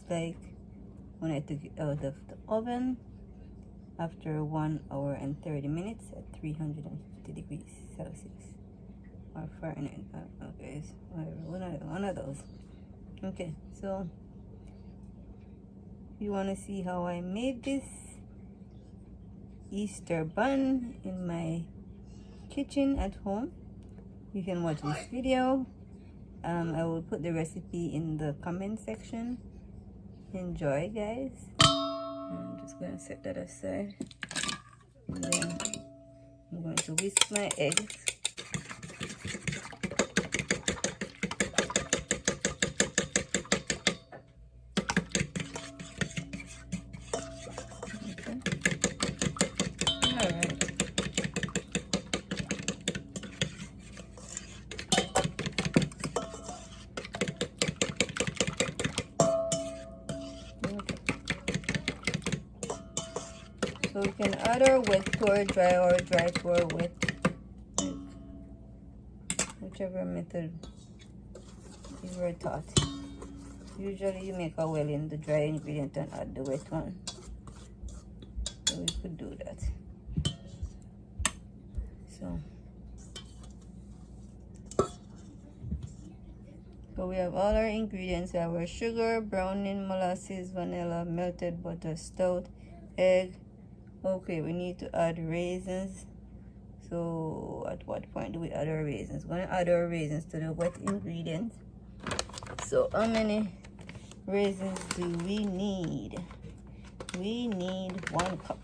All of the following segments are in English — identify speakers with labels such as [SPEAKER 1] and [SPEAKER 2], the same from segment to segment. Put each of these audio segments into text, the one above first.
[SPEAKER 1] like when I took it out of the oven after 1 hour and 30 minutes at 350 degrees Celsius or Fahrenheit. Okay, so one of those. Okay, so if you want to see how I made this Easter bun in my kitchen at home, you can watch this video. I will put the recipe in the comment section. Enjoy, guys. I'm just gonna set that aside, and then I'm going to whisk my eggs. So we can either wet to or dry to or wet, whichever method you were taught. Usually you make a well in the dry ingredient and add the wet one. So we could do that. So we have all our ingredients. We have our sugar, browning, molasses, vanilla, melted butter, stout, egg. Okay, we need to add raisins. So at what point do we add our raisins? We're going to add our raisins to the wet ingredients. So how many raisins do we need? We need 1 cup.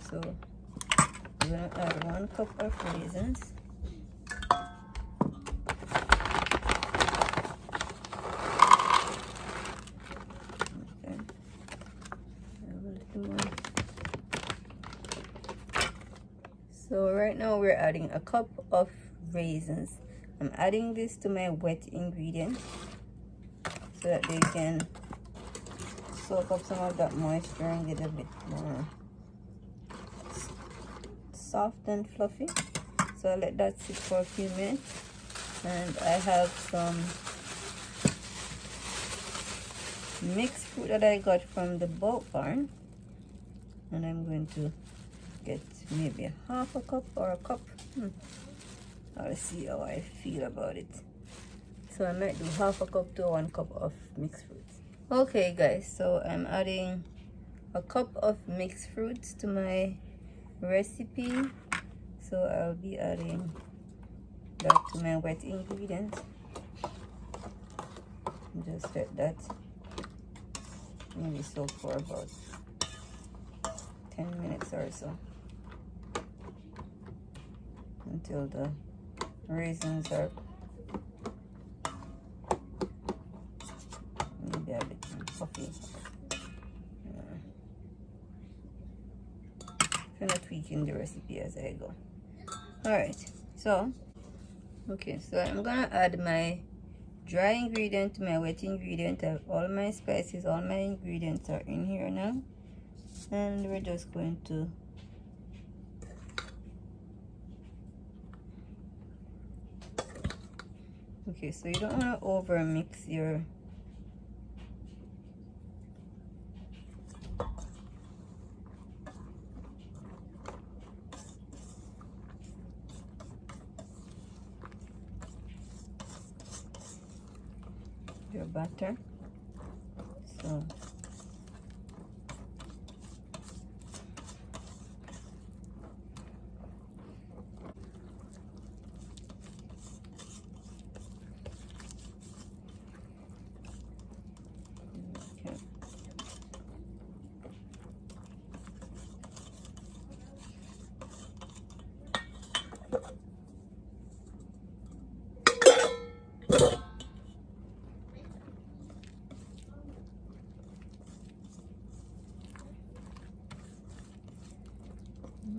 [SPEAKER 1] So we're going to add 1 cup of raisins. So right now we're adding a cup of raisins. I'm adding this to my wet ingredient so that they can soak up some of that moisture and get a bit more soft and fluffy. So I'll let that sit for a few minutes. And I have some mixed fruit that I got from the bulk barn, and I'm going to get maybe half a cup or a cup. I'll see how I feel about it. So I might do half a cup to 1 cup of mixed fruits. Okay guys, so I'm adding a cup of mixed fruits to my recipe. So I'll be adding that to my wet ingredients. Just let that maybe soak for about 10 minutes or so, until the raisins are maybe a bit puffy. Kind of tweaking the recipe as I go. Alright, so okay, so I'm gonna add my dry ingredient to my wet ingredient. I have all my spices, all my ingredients are in here now, and we're just going to okay, so you don't want to over mix your batter. So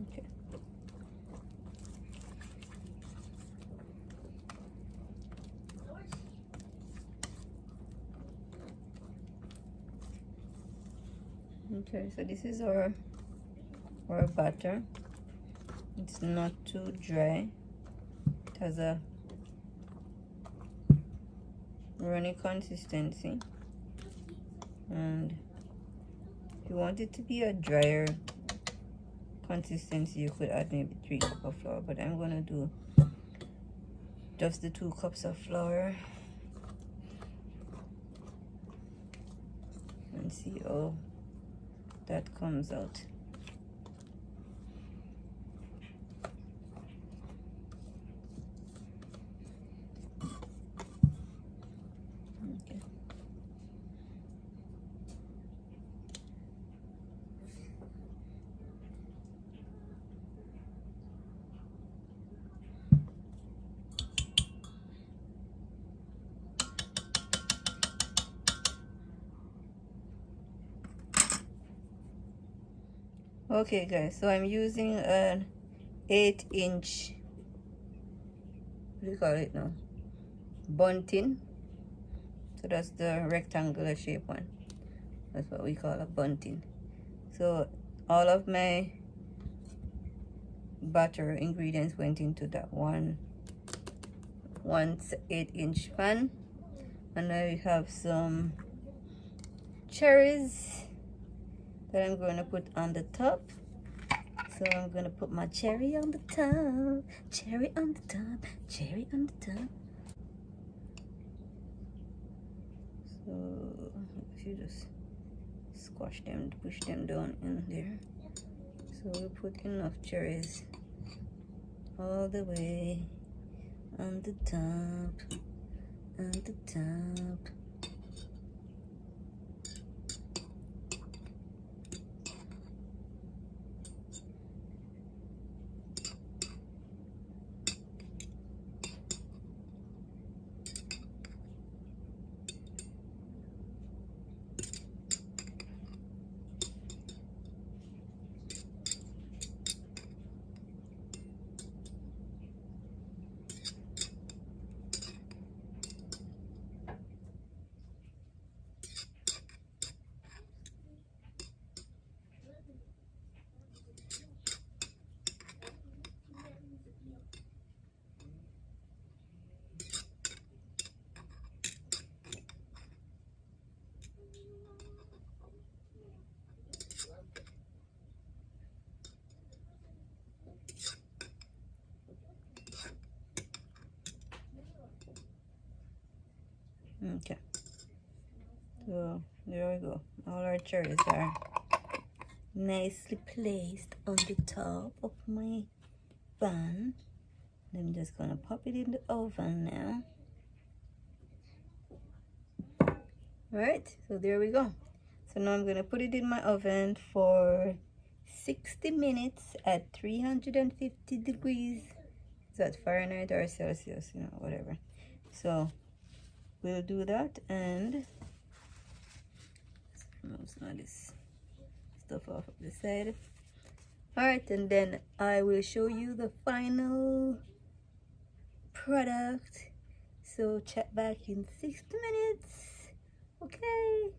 [SPEAKER 1] okay. Okay, so this is our batter. It's not too dry. It has a runny consistency, and if you want it to be a drier consistency, you could add maybe 3 cups of flour, but I'm gonna do just the 2 cups of flour and see how that comes out. Okay guys, so I'm using an 8-inch, what do you call it now, bunting. So that's the rectangular shape one. That's what we call a bunting. So all of my batter ingredients went into that one 8-inch pan, and I have some cherries that I'm going to put on the top. So I'm going to put my cherry on the top, cherry on the top, cherry on the top. So if you just squash them, push them down in there. So we put enough cherries all the way on the top, on the top. Okay, so there we go. All our cherries are nicely placed on the top of my pan. I'm just gonna pop it in the oven now. Alright, so there we go. So now I'm gonna put it in my oven for 60 minutes at 350 degrees. Is that Fahrenheit or Celsius, you know, whatever. So we'll do that, and remove some of this stuff off of the side. Alright, and then I will show you the final product. So check back in 60 minutes. Okay.